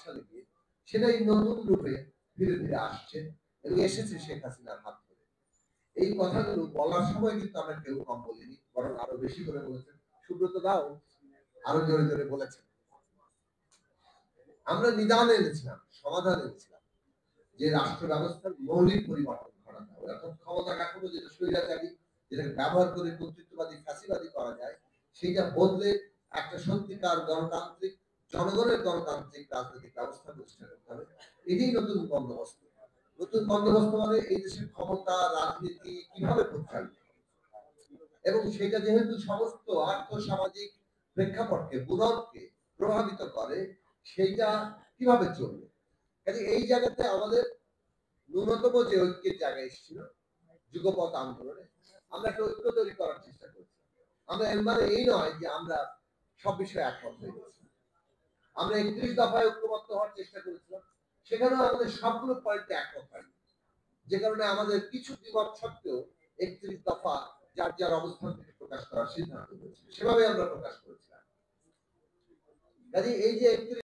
সালে গিয়ে সেটাই নতুন রূপে ধীরে ধীরে আসছে এবং এসেছে শেখ হাসিনার হাত ধরে। এই কথাগুলো বলার সময় কিন্তু আমরা কেউ কম বলিনি, বরং আরো বেশি করে বলেছেন। সুব্রত দাও আরো জোরে জোরে বলেছেন। আমরা নিদান এনেছিলাম, সমাধান এনেছিলাম যে রাষ্ট্র ব্যবস্থার মৌলিক পরিবর্তন ঘটাতে হবে, অর্থাৎ ক্ষমতা কাঠামো যেটা স্বৈরাচারী, যেটাকে ব্যবহার করে কর্তৃত্ববাদী ফ্যাসিবাদী করা যায়, সেইটা বদলে একটা সত্যিকার গণতান্ত্রিক, জনগণের গণতান্ত্রিক রাজনৈতিক ব্যবস্থা প্রতিষ্ঠা করতে হবে। এটাই নতুন বন্দোবস্ত। নতুন বন্দোবস্ত মানে এই দেশের ক্ষমতা রাজনীতি কিভাবে পরিচালিত এবং সেটা যেহেতু সমস্ত আর্থ সামাজিক প্রেক্ষাপটকে বুনদকে প্রভাবিত করে, সেইটা কিভাবে চলবে। কাজে এই জায়গাতে আমাদের ন্যূনতম যে ঐক্যের জায়গায় এসেছিল যুগপৎ আন্দোলনে, আমরা একটা ঐক্য তৈরি করার চেষ্টা করছি। আমরা মানে এই নয় যে আমরা সব বিষয়ে একমত হয়ে গেছি। আমরা ৩১ দফায় ঐক্যবদ্ধ হওয়ার চেষ্টা করেছিলাম, সেখানেও আমাদের সবগুলো পয়েন্টে একমত হয়নি, যে কারণে আমাদের কিছু দ্বিমত সত্ত্বেও ৩১ দফা যার যার অবস্থান থেকে প্রকাশ করার সিদ্ধান্ত হয়েছিল, সেভাবে আমরা প্রকাশ করেছিলাম। কাজে এই যে ৩১